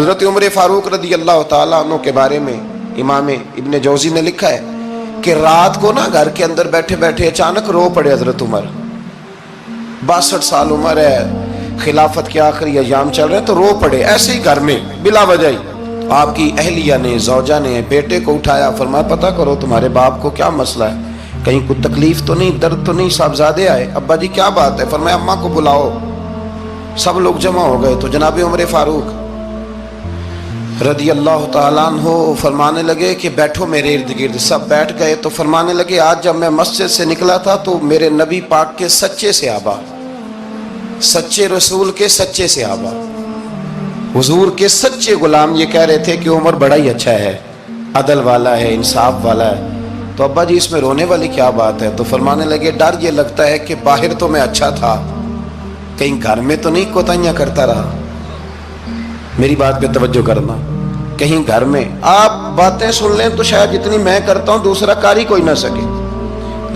حضرت عمر فاروق رضی اللہ تعالیٰ عنہ کے بارے میں امام ابن جوزی نے لکھا ہے کہ رات کو نا گھر کے اندر بیٹھے بیٹھے اچانک رو پڑے حضرت عمر. 62 سال عمر ہے, خلافت کے آخری ایام چل رہے ہیں, تو رو پڑے ایسے ہی گھر میں بلا وجہ ہی. آپ کی اہلیہ نے, زوجہ نے بیٹے کو اٹھایا, فرمایا پتہ کرو تمہارے باپ کو کیا مسئلہ ہے, کہیں کوئی تکلیف تو نہیں, درد تو نہیں, صاحبزادے آئے. ابا جی کیا بات ہے؟ فرمایا اماں کو بلاؤ. سب لوگ جمع ہو گئے تو جناب عمر فاروق رضی اللہ تعالیٰ عنہ فرمانے لگے کہ بیٹھو میرے ارد گرد. سب بیٹھ گئے تو فرمانے لگے آج جب میں مسجد سے نکلا تھا تو میرے نبی پاک کے سچے صحابہ, سچے رسول کے سچے صحابہ, حضور کے سچے غلام یہ کہہ رہے تھے کہ عمر بڑا ہی اچھا ہے, عدل والا ہے, انصاف والا ہے. تو ابا جی اس میں رونے والی کیا بات ہے؟ تو فرمانے لگے ڈر یہ لگتا ہے کہ باہر تو میں اچھا تھا, کہیں گھر میں تو نہیں کوتاہیاں کرتا رہا. میری بات پہ توجہ کرنا. کہیں گھر میں آپ باتیں سن لیں تو شاید جتنی میں کرتا ہوں دوسرا کاری کوئی نہ سکے,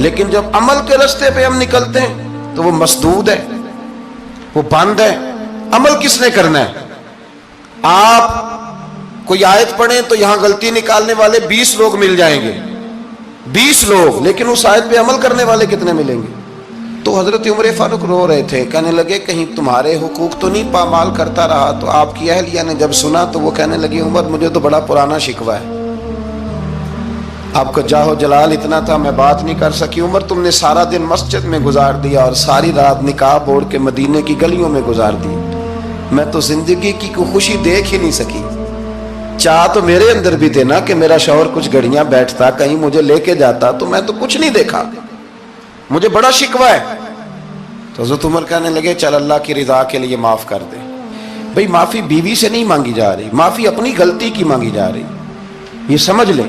لیکن جب عمل کے راستے پہ ہم نکلتے ہیں تو وہ مسدود ہے, وہ بند ہے. عمل کس نے کرنا ہے؟ آپ کوئی آیت پڑھیں تو یہاں غلطی نکالنے والے 20 لوگ مل جائیں گے, 20 لوگ, لیکن اس آیت پہ عمل کرنے والے کتنے ملیں گے؟ تو حضرت عمر فاروق رو رہے تھے, کہنے لگے کہیں تمہارے حقوق تو نہیں پامال کرتا رہا. تو آپ کی اہلیہ نے جب سنا تو وہ کہنے لگی عمر مجھے تو بڑا پرانا شکوہ ہے, آپ کا جاہ و جلال اتنا تھا میں بات نہیں کر سکی. عمر تم نے سارا دن مسجد میں گزار دیا اور ساری رات نقاب اوڑھ کے مدینے کی گلیوں میں گزار دی, میں تو زندگی کی کوئی خوشی دیکھ ہی نہیں سکی. چاہ تو میرے اندر بھی تھے نا کہ میرا شوہر کچھ گھڑیاں بیٹھتا, کہیں مجھے لے کے جاتا, تو میں تو کچھ نہیں دیکھا, مجھے بڑا شکوہ ہے. تو حضرت عمر کہنے لگے چل اللہ کی رضا کے لیے معاف کر دے. بھئی معافی بیوی سے نہیں مانگی جا رہی, معافی اپنی غلطی کی مانگی جا رہی. یہ سمجھ لیں,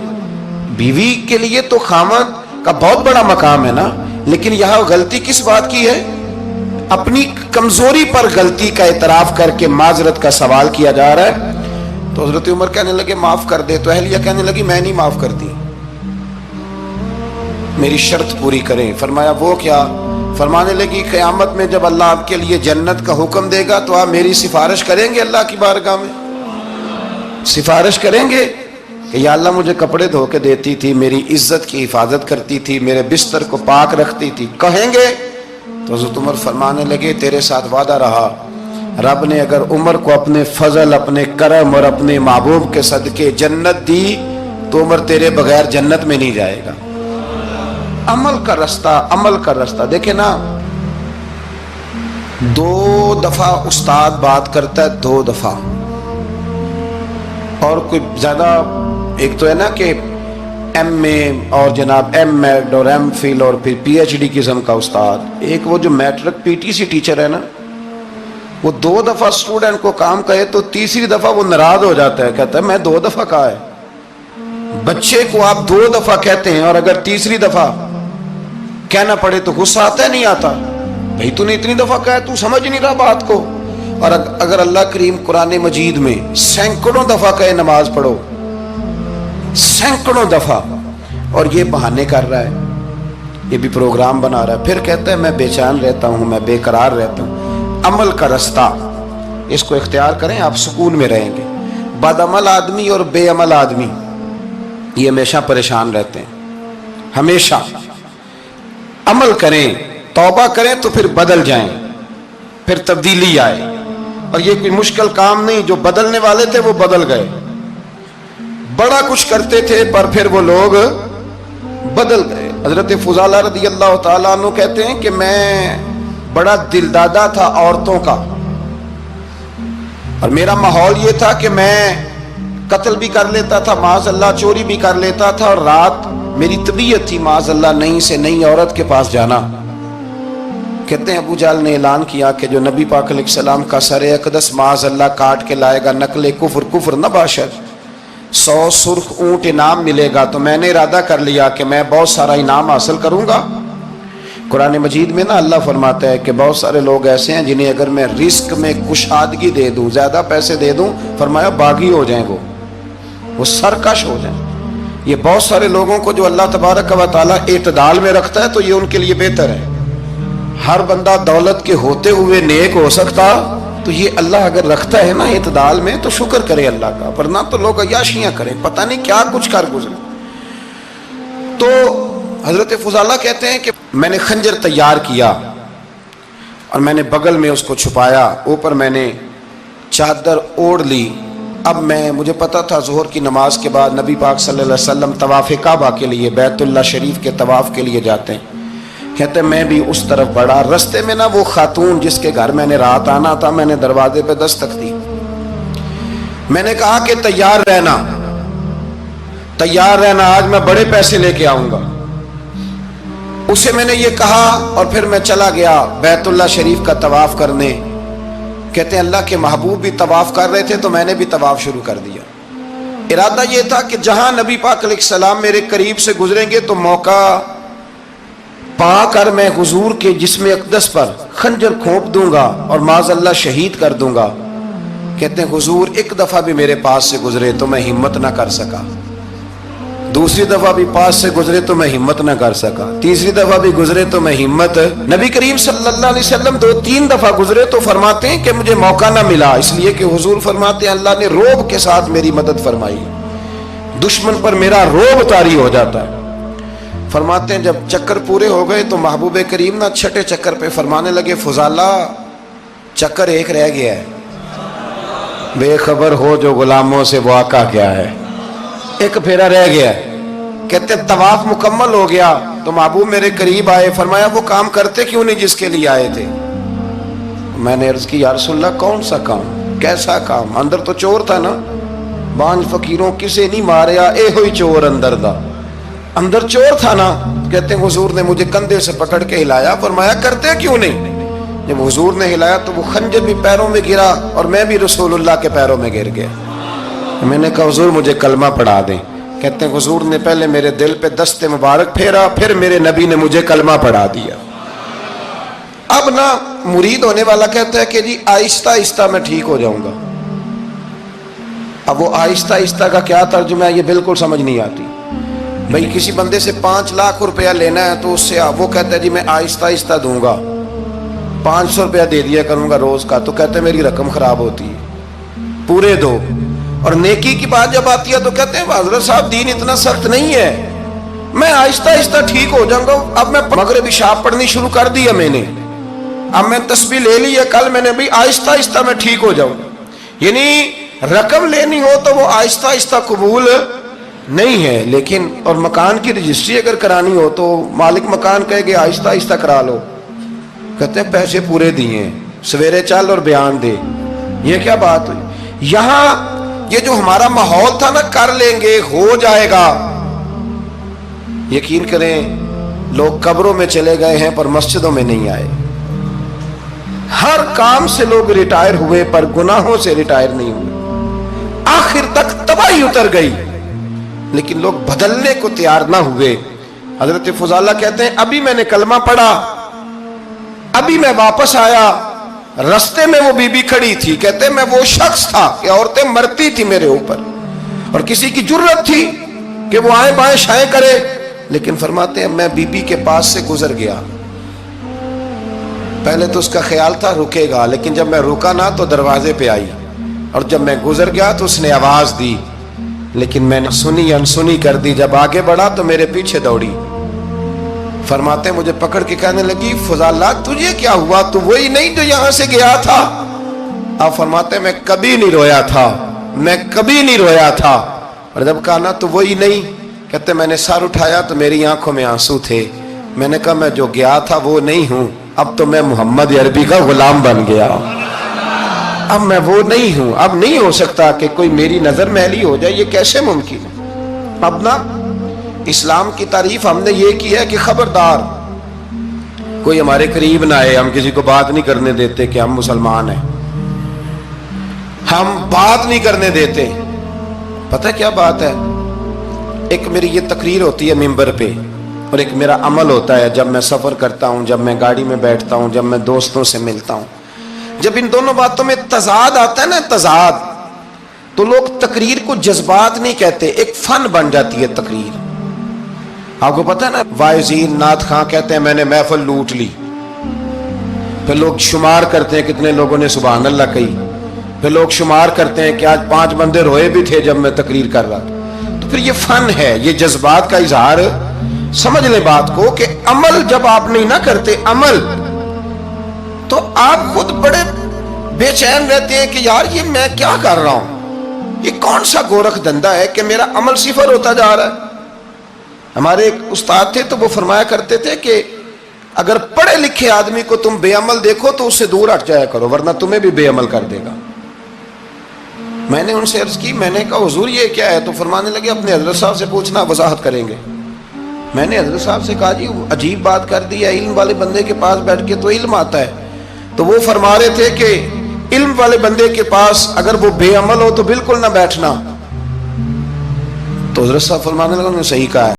بیوی کے لیے تو خامد کا بہت بڑا مقام ہے نا, لیکن یہاں غلطی کس بات کی ہے؟ اپنی کمزوری پر غلطی کا اعتراف کر کے معذرت کا سوال کیا جا رہا ہے. تو حضرت عمر کہنے لگے معاف کر دے. تو اہلیہ کہنے لگی میں نہیں معاف کرتی, میری شرط پوری کریں. فرمایا وہ کیا؟ فرمانے لگی قیامت میں جب اللہ آپ کے لیے جنت کا حکم دے گا تو آپ میری سفارش کریں گے اللہ کی بارگاہ میں؟ سفارش کریں گے کہ یا اللہ مجھے کپڑے دھو کے دیتی تھی, میری عزت کی حفاظت کرتی تھی, میرے بستر کو پاک رکھتی تھی, کہیں گے؟ تو حضرت عمر فرمانے لگے تیرے ساتھ وعدہ رہا, رب نے اگر عمر کو اپنے فضل, اپنے کرم اور اپنے محبوب کے صدقے جنت دی تو عمر تیرے بغیر جنت میں نہیں جائے گا. عمل کا رستہ, عمل کا رستہ. دیکھیں نا, 2 دفعہ استاد بات کرتا ہے, 2 دفعہ, اور کوئی زیادہ, ایک تو ہے نا کہ ایم اے اور جناب ایم ایڈ اور ایم فل اور پھر پی ایچ ڈی قسم کا استاد. ایک وہ جو matric P T C teacher ہے نا, وہ 2 دفعہ اسٹوڈنٹ کو کام کہے تو تیسری دفعہ وہ ناراض ہو جاتا ہے, کہتا ہے میں 2 دفعہ کہا ہے. بچے کو آپ 2 دفعہ کہتے ہیں اور اگر تیسری دفعہ کہنا پڑے تو غصہ آتا ہے نہیں آتا؟ بھئی تو نے اتنی دفعہ کہا ہے, تو سمجھ نہیں رہا بات کو. اور اگر اللہ کریم قرآن مجید میں سینکڑوں دفعہ کہے نماز پڑھو, سینکڑوں دفعہ, اور یہ بہانے کر رہا ہے, یہ بھی پروگرام بنا رہا ہے, پھر کہتا ہے میں بے چین رہتا ہوں, میں بے قرار رہتا ہوں. عمل کا رستہ اس کو اختیار کریں, آپ سکون میں رہیں گے. بد عمل آدمی اور بے عمل آدمی یہ ہمیشہ پریشان رہتے ہیں, ہمیشہ. عمل کریں, توبہ کریں تو پھر بدل جائیں, پھر تبدیلی آئے. اور یہ کوئی مشکل کام نہیں, جو بدلنے والے تھے وہ بدل گئے. بڑا کچھ کرتے تھے پر پھر وہ لوگ بدل گئے. حضرت فضالہ رضی اللہ تعالیٰ عنہ کہتے ہیں کہ میں بڑا دل دادا تھا عورتوں کا, اور میرا ماحول یہ تھا کہ میں قتل بھی کر لیتا تھا معاذ اللہ, چوری بھی کر لیتا تھا, اور رات میری طبیعت تھی معاذ اللہ نئی سے نئی عورت کے پاس جانا. کہتے ہیں ابو جہل نے اعلان کیا کہ جو نبی پاک علیہ السلام کا سر اقدس معاذ اللہ کاٹ کے لائے گا, نقل کفر کفر نہ باشد, 100 سرخ اونٹ انعام ملے گا. تو میں نے ارادہ کر لیا کہ میں بہت سارا انعام حاصل کروں گا. قرآن مجید میں نا اللہ فرماتا ہے کہ بہت سارے لوگ ایسے ہیں جنہیں اگر میں رزق میں کشادگی دے دوں, زیادہ پیسے دے دوں, فرمایا باغی ہو جائیں, وہ سرکش ہو جائیں. یہ بہت سارے لوگوں کو جو اللہ تبارک و تعالیٰ اعتدال میں رکھتا ہے تو یہ ان کے لیے بہتر ہے. ہر بندہ دولت کے ہوتے ہوئے نیک ہو سکتا تو یہ اللہ اگر رکھتا ہے نا اعتدال میں تو شکر کرے اللہ کا، ورنہ تو لوگ عیاشیاں کریں، پتہ نہیں کیا کچھ کر گزرے۔ تو حضرت فضالہ کہتے ہیں کہ میں نے خنجر تیار کیا اور میں نے بغل میں اس کو چھپایا، اوپر میں نے چادر اوڑھ لی۔ اب مجھے پتا تھا ظہر کی نماز کے بعد نبی پاک صلی اللہ علیہ وسلم طواف کعبہ کے لیے، بیت اللہ شریف کے طواف کے لیے جاتے ہیں۔ کہتے ہیں میں بھی اس طرف بڑھا، رستے میں نا وہ خاتون جس کے گھر میں نے رات آنا تھا، میں نے دروازے پہ دستک دی، میں نے کہا کہ تیار رہنا، تیار رہنا، آج میں بڑے پیسے لے کے آؤں گا۔ اسے میں نے یہ کہا اور پھر میں چلا گیا بیت اللہ شریف کا طواف کرنے۔ کہتے ہیں اللہ کے محبوب بھی طواف کر رہے تھے تو میں نے بھی طواف شروع کر دیا۔ ارادہ یہ تھا کہ جہاں نبی پاک علیہ السلام میرے قریب سے گزریں گے تو موقع پا کر میں حضور کے جسم اقدس پر خنجر کھونپ دوں گا اور معاذ اللہ شہید کر دوں گا۔ کہتے ہیں حضور ایک دفعہ بھی میرے پاس سے گزرے تو میں ہمت نہ کر سکا، دوسری دفعہ بھی پاس سے گزرے تو میں ہمت نہ کر سکا، تیسری دفعہ بھی گزرے تو میں ہمت، نبی کریم صلی اللہ علیہ وسلم 2-3 دفعہ گزرے تو فرماتے ہیں کہ مجھے موقع نہ ملا، اس لیے کہ حضور فرماتے ہیں اللہ نے روب کے ساتھ میری مدد فرمائی، دشمن پر میرا روب طاری ہو جاتا ہے۔ فرماتے ہیں جب چکر پورے ہو گئے تو محبوب کریم نہ چھٹے چکر پہ فرمانے لگے فضالہ چکر ایک رہ گیا ہے، بے خبر ہو جو غلاموں سے وہ آقا کیا ہے، ایک پھیرا رہ گیا ہے۔ کہتے ہیں طواف مکمل ہو گیا تو محبوب میرے قریب آئے، فرمایا وہ کام کرتے کیوں نہیں جس کے لیے آئے تھے؟ میں نے عرض کی یا رسول اللہ کون سا کام، کیسا کام؟ اندر تو چور تھا نا، بانج فقیروں کسے نہیں ماریا اے ہوئی چور اندر دا، اندر چور تھا نا۔ کہتے ہیں حضور نے مجھے کندھے سے پکڑ کے ہلایا، فرمایا کرتے کیوں نہیں؟ جب حضور نے ہلایا تو وہ خنجر بھی پیروں میں گرا اور میں بھی رسول اللہ کے پیروں میں گر گیا۔ میں نے کہا حضور مجھے کلمہ پڑھا دیں۔ کہتے ہیں حضور نے پہلے میرے دل پہ دست مبارک پھیرا، پھر میرے نبی نے مجھے کلمہ پڑھا دیا۔ اب نا مرید ہونے والا کہتا ہے کہ جی آہستہ آہستہ میں ٹھیک ہو جاؤں گا۔ اب وہ آہستہ آہستہ کا کیا ترجمہ ہے یہ بالکل سمجھ نہیں آتی۔ بھئی کسی بندے سے 5 لاکھ روپیہ لینا ہے تو اس سے وہ کہتا ہے جی میں آہستہ آہستہ دوں گا، 500 روپیہ دے دیا کروں گا روز کا، تو کہتے ہیں میری رقم خراب ہوتی ہے، پورے دو۔ اور نیکی کی بات جب آتی ہے تو کہتے ہیں حضرت صاحب دین اتنا سخت نہیں ہے، میں آہستہ آہستہ ٹھیک ہو جاؤں گا۔ اب میں مغربی شاب پڑھنی شروع کر دی ہے میں نے، اب میں تسبیح لے لی ہے کل میں نے، بھی آہستہ آہستہ میں ٹھیک ہو جاؤں گا۔ یعنی رقم لینی ہو تو وہ آہستہ آہستہ قبول نہیں ہے، لیکن اور مکان کی رجسٹری اگر کرانی ہو تو مالک مکان کہے کہ آہستہ آہستہ کرا لو، کہتے ہیں پیسے پورے دیے، سویرے چل اور بیان دے۔ یہ کیا بات ہوئی؟ یہاں یہ جو ہمارا ماحول تھا نا کر لیں گے ہو جائے گا، یقین کریں لوگ قبروں میں چلے گئے ہیں پر مسجدوں میں نہیں آئے، ہر کام سے لوگ ریٹائر ہوئے پر گناہوں سے ریٹائر نہیں ہوئے، آخر تک تباہی اتر گئی لیکن لوگ بدلنے کو تیار نہ ہوئے۔ حضرت فضالہ کہتے ہیں ابھی میں نے کلمہ پڑھا، ابھی میں واپس آیا، رستے میں وہ بی بی کھڑی تھی، کہتے ہیں میں وہ شخص تھا کہ عورتیں مرتی تھی میرے اوپر اور کسی کی جرت تھی کہ وہ آئیں بائیں شائیں کرے، لیکن فرماتے ہیں میں بی بی کے پاس سے گزر گیا، پہلے تو اس کا خیال تھا رکے گا، لیکن جب میں رکا نہ تو دروازے پہ آئی، اور جب میں گزر گیا تو اس نے آواز دی، لیکن میں نے سنی انسنی کر دی، جب آگے بڑھا تو میرے پیچھے دوڑی۔ فرماتے ہیں مجھے پکڑ کے کہنے لگی فضالہ تجھے کیا ہوا، تو وہی نہیں جو یہاں سے گیا تھا؟ آپ فرماتے ہیں میں کبھی نہیں رویا تھا، میں کبھی نہیں رویا تھا، اور جب کہا نا تو وہی نہیں، کہتے میں نے سر اٹھایا تو میری آنکھوں میں آنسو تھے، میں نے کہا میں جو گیا تھا وہ نہیں ہوں، اب تو میں محمد عربی کا غلام بن گیا، اب میں وہ نہیں ہوں، اب نہیں ہو سکتا کہ کوئی میری نظر میلی ہو جائے، یہ کیسے ممکن ہے؟ اب نا اسلام کی تعریف ہم نے یہ کی ہے کہ خبردار کوئی ہمارے قریب نہ آئے، ہم کسی کو بات نہیں کرنے دیتے کہ ہم مسلمان ہیں، ہم بات نہیں کرنے دیتے۔ پتہ کیا بات ہے، ایک میری یہ تقریر ہوتی ہے ممبر پہ اور ایک میرا عمل ہوتا ہے جب میں سفر کرتا ہوں، جب میں گاڑی میں بیٹھتا ہوں، جب میں دوستوں سے ملتا ہوں، جب ان دونوں باتوں میں تضاد آتا ہے نا، تضاد، تو لوگ تقریر کو جذبات نہیں کہتے، ایک فن بن جاتی ہے تقریر۔ آپ کو پتہ ہے نا وائزین نعت خواں کہتے ہیں میں نے محفل لوٹ لی، پھر لوگ شمار کرتے ہیں کتنے لوگوں نے سبحان اللہ کہی، پھر لوگ شمار کرتے ہیں کہ آج 5 بندے روئے بھی تھے جب میں تقریر کر رہا تھا۔ تو پھر یہ فن ہے، یہ جذبات کا اظہار۔ سمجھ لیں بات کو کہ عمل جب آپ نہیں نہ کرتے عمل، تو آپ خود بڑے بے چین رہتے ہیں کہ یار یہ میں کیا کر رہا ہوں، یہ کون سا گورکھ دھندا ہے کہ میرا عمل صفر ہوتا جا رہا ہے۔ ہمارے ایک استاد تھے تو وہ فرمایا کرتے تھے کہ اگر پڑھے لکھے آدمی کو تم بے عمل دیکھو تو اس سے دور ہٹ جایا کرو، ورنہ تمہیں بھی بے عمل کر دے گا۔ میں نے ان سے عرض کی، میں نے کہا حضور یہ کیا ہے؟ تو فرمانے لگے اپنے حضرت صاحب سے پوچھنا، وضاحت کریں گے۔ میں نے حضرت صاحب سے کہا جی عجیب بات کر دی ہے، علم والے بندے کے پاس بیٹھ کے تو علم آتا ہے۔ تو وہ فرما رہے تھے کہ علم والے بندے کے پاس اگر وہ بے عمل ہو تو بالکل نہ بیٹھنا۔ تو حضرت صاحب فرمانے لگے انہوں نے صحیح کہا ہے۔